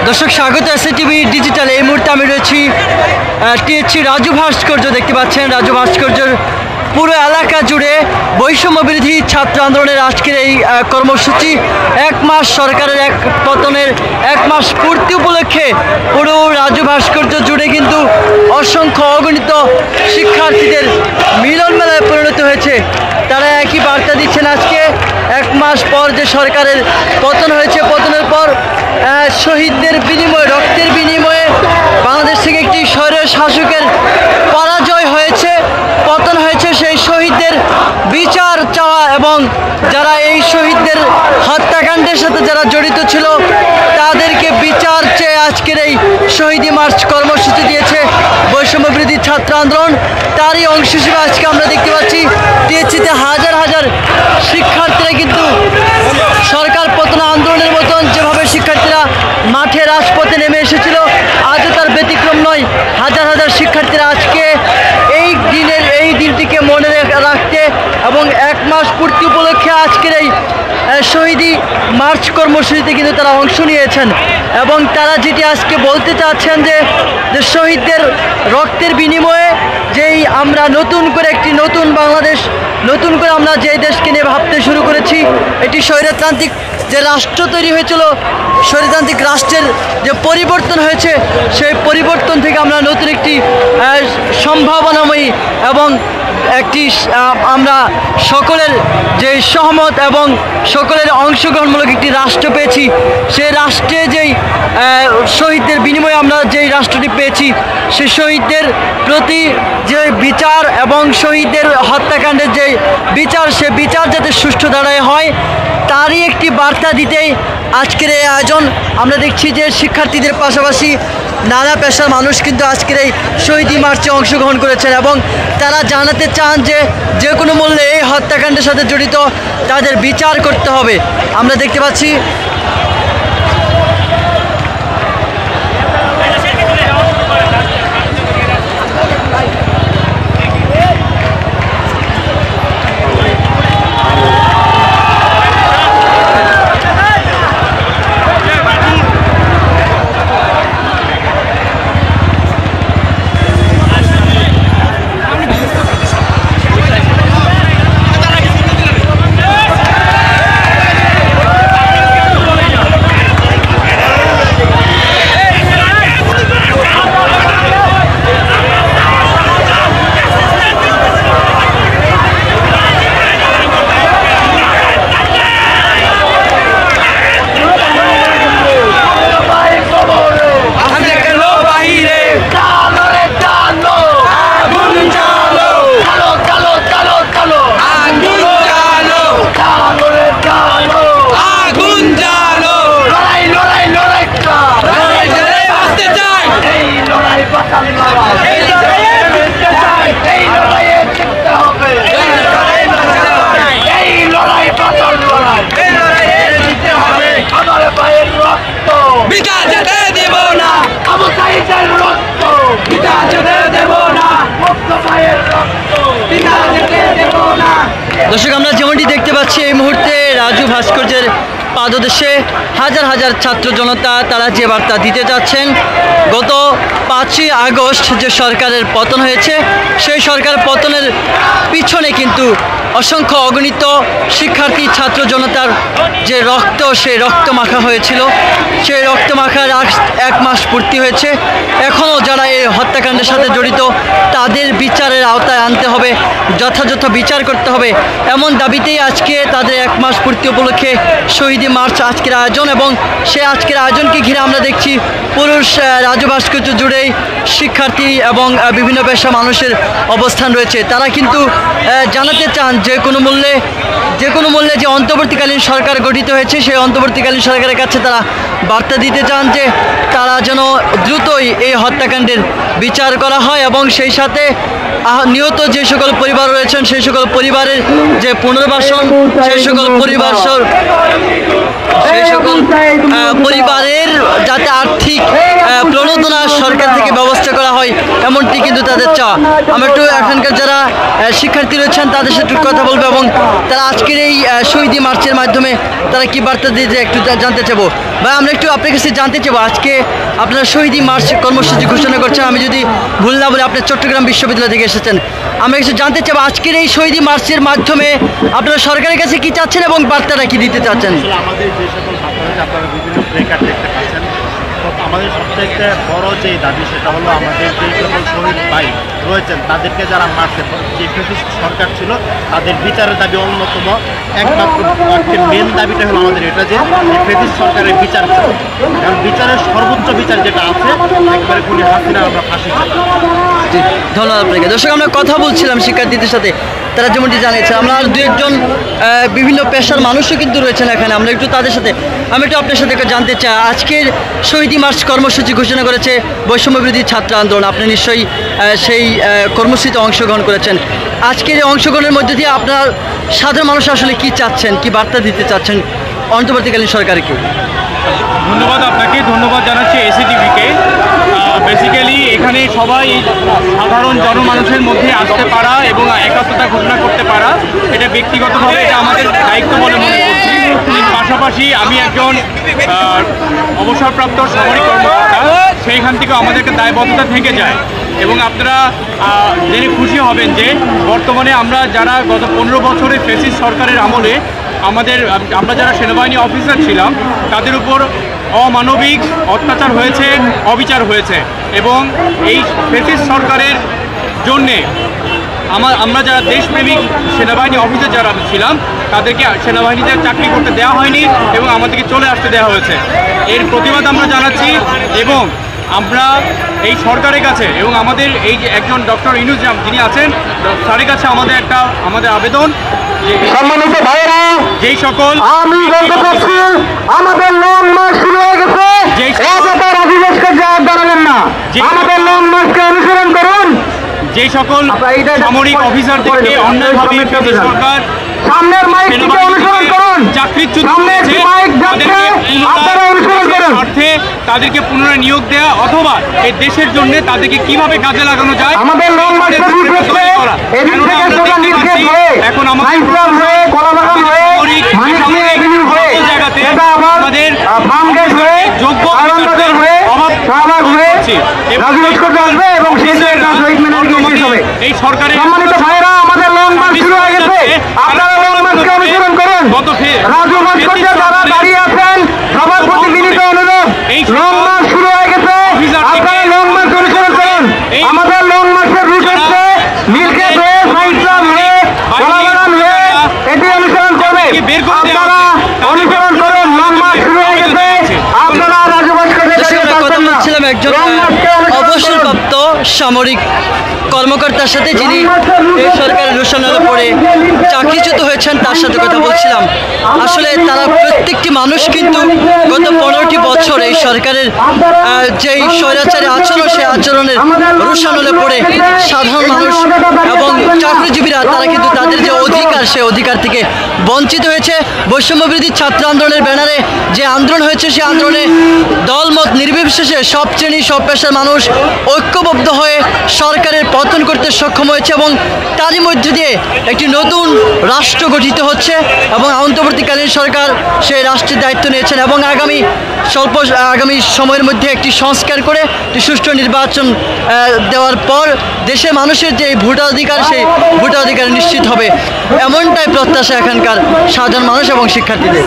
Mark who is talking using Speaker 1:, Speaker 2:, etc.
Speaker 1: দর্শক স্বাগত SATV digital. এই মুহূর্তে আমি রয়েছি টিএসসি রাজু ভাস্কর্য। দেখতে পাচ্ছেন রাজু ভাস্কর্যের পুরো এলাকা জুড়ে বৈষম্য বিরোধী ছাত্র আন্দোলনের আজকের এই কর্মসূচি। এক মাস সরকারের পতনের 1 মাস পূর্তি উপলক্ষে পুরো রাজু ভাস্কর্য জুড়ে কিন্তু অসংখ্য অগণিত শিক্ষার্থীদের মিলন মেলায় পরিণত হয়েছে। তারা একই বার্তা দিচ্ছেন, আজকে 1 মাস পর যে সরকারের পতন হয়েছে, পতনের পর শহীদদের বিনিময়ে, রক্তের বিনিময়ে বাংলাদেশ থেকে একটি স্বৈর শাসকের পরাজয় হয়েছে, পতন হয়েছে। সেই শহীদদের বিচার চাওয়া এবং যারা এই শহীদদের হত্যাকাণ্ডের সাথে যারা জড়িত ছিল তাদেরকে বিচার চেয়ে আজকের এই শহীদি মার্চ কর্মসূচি দিয়েছে বৈষম্য বিরোধী ছাত্র আন্দোলন। তারই অংশ হিসেবে আজকে আমরা দেখতে পাচ্ছি টিএসসিতে হাজার হাজার শিক্ষার্থীরা কিন্তু সরকার পতন আন্দোলনের মতন যেভাবে শিক্ষার্থীরা মাঠে রাজপথে নেমে এসেছিল, আজও তার ব্যতিক্রম নয়। হাজার হাজার শিক্ষার্থীরা আজকে এই দিনটিকে মনে রাখতে এবং 1 মাস পূর্তি উপলক্ষে আজকের এই শহীদি মার্চ কর্মসূচিতে কিন্তু তারা অংশ নিয়েছেন এবং তারা যেটি আজকে বলতে চাচ্ছেন যে শহীদদের রক্তের বিনিময়ে যেই আমরা নতুন করে একটি নতুন বাংলাদেশ, নতুন করে আমরা যে দেশকে নিয়ে ভাবতে শুরু করেছি, এটি স্বৈরতান্ত্রিক যে রাষ্ট্র তৈরি হয়েছিল, স্বৈরতান্ত্রিক রাষ্ট্রের যে পরিবর্তন হয়েছে, সেই পরিবর্তন থেকে আমরা নতুন একটি সম্ভাবনাময়ী এবং একটি আমরা সকলের যে সহমত এবং সকলের অংশগ্রহণমূলক একটি রাষ্ট্র পেয়েছি। সেই রাষ্ট্রে যেই শহীদদের বিনিময়ে আমরা যেই রাষ্ট্রটি পেয়েছি, সেই শহীদদের প্রতি যে বিচার এবং শহীদদের হত্যাকাণ্ডের যে বিচার, সে বিচার যাতে সুষ্ঠু ধারায় হয়, তারই একটি বার্তা দিতেই আজকের এই আয়োজন। আমরা দেখছি যে শিক্ষার্থীদের পাশাপাশি নানা পেশার মানুষ কিন্তু আজকের এই শহীদি মার্চে অংশগ্রহণ করেছেন এবং তারা জানাতে চান যে কোনো মূল্যে এই হত্যাকাণ্ডের সাথে জড়িত তাদের বিচার করতে হবে। আমরা দেখতে পাচ্ছি দর্শক, আমরা যেমনটি দেখতে পাচ্ছি এই মুহূর্তে রাজু ভাস্কর্যের পাদদেশে হাজার হাজার ছাত্র জনতা তারা যে বার্তা দিতে যাচ্ছেন, গত 5ই আগস্ট যে সরকারের পতন হয়েছে, সেই সরকার পতনের পিছনে কিন্তু অসংখ্য অগণিত শিক্ষার্থী ছাত্র জনতার যে রক্ত, সেই রক্ত মাখা হয়েছিল। সেই রক্ত মাখার 1 মাস পূর্তি হয়েছে। এখনও যারা এই হত্যাকাণ্ডের সাথে জড়িত তাদের বিচারের আওতায় আনতে হবে, যথাযথ বিচার করতে হবে, এমন দাবিতেই আজকে তাদের 1 মাস পূর্তি উপলক্ষে শহীদি মার্চ আজকের আয়োজন। এবং সে আজকের আয়োজনকে ঘিরে আমরা দেখছি পুরুষ রাজু ভাস্কর্য জুড়েই শিক্ষার্থী এবং বিভিন্ন পেশা মানুষের অবস্থান রয়েছে। তারা কিন্তু জানাতে চান যে কোনো মূল্যে যে অন্তর্বর্তীকালীন সরকার গঠিত হয়েছে, সেই অন্তর্বর্তীকালীন সরকারের কাছে তারা বার্তা দিতে চান যে তারা যেন দ্রুতই এই হত্যাকাণ্ডের বিচার করা হয় এবং সেই সাথে নিহত যে সকল পরিবার রয়েছেন সেই সকল পরিবারের যে পুনর্বাসন, সেই সকল পরিবারের যাতে আর্থিক প্রণোদনা সরকার থেকে ব্যবস্থা করা হয়, এমনটি কিন্তু তাদের চাওয়া। আমরা একটু এখানকার যারা শিক্ষার্থী রয়েছেন তাদের সাথে একটু কথা বলবো এবং তারা আজকের এই শহীদ মার্চের মাধ্যমে তারা কি বার্তা দিয়েছে একটু জানতে চাবো। ভাই আমরা একটু আপনার কাছে জানতে চাবো, আজকে আপনারা শহীদ মার্চ কর্মসূচি ঘোষণা করছেন, আমি যদি ভুল না বলে আপনি চট্টগ্রাম বিশ্ববিদ্যালয় থেকে এসেছেন। আমরা কিছু জানতে চাবো আজকের এই শহীদ মার্চের মাধ্যমে আপনারা সরকারের কাছে কি চাচ্ছেন এবং বার্তাটা কি দিতে চাচ্ছেন?
Speaker 2: আমাদের যে সকল বার্তা আপনারা বিভিন্ন প্লেকার্ড দেখতে পাচ্ছেন, আমাদের সবথেকে বড় যে দাবি সেটা হলো আমাদের যে সকল শহীদ ভাই রয়েছেন তাদেরকে যারা মারছে, যে ফ্যাসিস্ট সরকার ছিল তাদের বিচারের দাবি অন্যতম একমাত্র মেন দাবিটা হলো আমাদের এটা যে ফ্যাসিস্ট সরকারের বিচার চাই। কারণ বিচারের সর্বোচ্চ বিচার যেটা আছে একবারে খুনি হাসিনা আমরা ফাঁসি চাই।
Speaker 1: ধন্যবাদ আপনাকে। দর্শক আমরা কথা বলছিলাম শিক্ষার্থীদের সাথে, তারা যেমনটি জানিয়েছে। আমরা আর দু একজন বিভিন্ন পেশার মানুষও কিন্তু রয়েছেন এখানে, আমরা একটু তাদের সাথে আমি একটু আপনার সাথে জানতে চাই। আজকের শহীদ মার্চ কর্মসূচি ঘোষণা করেছে বৈষম্যবিরোধী ছাত্র আন্দোলন, আপনি নিশ্চয়ই সেই কর্মসূচিতে অংশগ্রহণ করেছেন। আজকের এই অংশগ্রহণের মধ্যে দিয়ে আপনার সাধারণ মানুষ আসলে কি চাচ্ছেন, কি বার্তা দিতে চাচ্ছেন অন্তর্বর্তীকালীন সরকারকে?
Speaker 3: ধন্যবাদ আপনাকে, ধন্যবাদ জানাচ্ছি এসিটিভিকে। বেসিক্যালি এখানে সবাই সাধারণ জনমানুষের মধ্যে আসতে পারা এবং একাত্মতা ঘোষণা করতে পারা, এটা ব্যক্তিগতভাবে এটা আমাদের দায়িত্ব বলে মনে করছি। পাশাপাশি আমি একজন অবসরপ্রাপ্ত সামরিক কর্মকর্তা, সেইখান থেকেও আমাদের একটা দায়বদ্ধতা থেকে যায়। এবং আপনারা জেনে খুশি হবেন যে বর্তমানে আমরা যারা গত 15 বছরে ফ্যাসিস্ট সরকারের আমলে আমরা যারা সেনাবাহিনী অফিসার ছিলাম তাদের উপর অমানবিক অত্যাচার হয়েছে, অবিচার হয়েছে। এবং এই ফ্যাসিস্ট সরকারের জন্যে আমরা যারা দেশপ্রেমিক সেনাবাহিনী অফিসার যারা ছিলাম তাদেরকে সেনাবাহিনীতে চাকরি করতে দেওয়া হয়নি এবং আমাদেরকে চলে আসতে দেওয়া হয়েছে। এর প্রতিবাদ আমরা জানাচ্ছি এবং আমরা এই সরকারের কাছে এবং আমাদের এই যে একজন ডক্টর ইনুস যিনি আছেন স্যারের কাছে আমাদের আবেদন,
Speaker 4: সম্মানিত ভাইয়েরা,
Speaker 3: যেই সকল
Speaker 4: আমি বলতে চাচ্ছি আমাদের লং মার্চ শুরু হয়ে গেছে। দাঁড়ালেন না, আমাদের লং মার্চকে অনুসরণ করুন।
Speaker 3: যেই সকল সামরিক অফিসারদেরকে অন্যায়ভাবে সরকার
Speaker 4: সামনের মাইকটিকে অনুসরণ করুন,
Speaker 3: চাকরিচ্যুত
Speaker 4: করেছে
Speaker 3: তাদেরকে পুনরায় নিয়োগ দেওয়া অথবা এই দেশের জন্য তাদেরকে কিভাবে কাজে লাগানো যায়
Speaker 4: আমাদের লং মার্চের
Speaker 3: এখন আমাদের জায়গাতে আমাদের যোগ্য এই সরকারের
Speaker 4: সম্মানিত ভাইরা, আমাদের লং মার্চ শুরু হয়ে গেছে। আপনারা লং মার্চকে অনুসরণ করুন। রাজু ভাস্কর্যে যারা দাঁড়িয়ে আছেন সবার প্রতি বিনীত অনুরোধ, লং মার্চ শুরু হয়ে গেছে, আপনারা লং মার্চ অনুসরণ করুন। আমাদের লং মার্চের রুট হচ্ছে নীলক্ষেত হয়ে সাইসলাম হয়ে কলাবাগান হয়ে এটি অনুসরণ করবে। আপনারা অনুসরণ করুন, লং মার্চ শুরু হয়ে গেছে। আপনারা রাজু ভাস্কর্যে
Speaker 1: কথা বলছিলাম একজন অবসরপ্রাপ্ত সামরিক কর্মকর্তার সাথে, যিনি এই সরকারের ঘোষণার পরে চাকরিচ্যুত হয়েছেন, তার সাথে কথা বলছিলাম। আসলে তারা প্রত্যেকটি মানুষ কিন্তু গত 15টি বছর এই সরকারের যেই স্বৈরাচারী আচরণ, সেই আচরণের রোষানলে পড়ে সাধারণ মানুষ এবং চাকরিজীবীরা তারা কিন্তু তাদের যে অধিকার, সেই অধিকার থেকে বঞ্চিত হয়েছে। বৈষম্যবিরোধী ছাত্র আন্দোলনের ব্যানারে যে আন্দোলন হয়েছে, সেই আন্দোলনে দলমত নির্বিশেষে সব শ্রেণী সব পেশার মানুষ ঐক্যবদ্ধ হয়ে সরকারের পতন করতে সক্ষম হয়েছে এবং তারই মধ্যে দিয়ে একটি নতুন রাষ্ট্র গঠিত হচ্ছে এবং অন্তর্বর্তীকালীন সরকার সেই রাষ্ট্রের দায়িত্ব নিয়েছেন এবং আগামী সময়ের মধ্যে একটি সংস্কার করে একটি সুষ্ঠু নির্বাচন দেওয়ার পর দেশের মানুষের যে ভোটাধিকার, সেই ভোটাধিকার নিশ্চিত হবে, এমনটাই প্রত্যাশা এখানকার সাধারণ মানুষ এবং শিক্ষার্থীদের।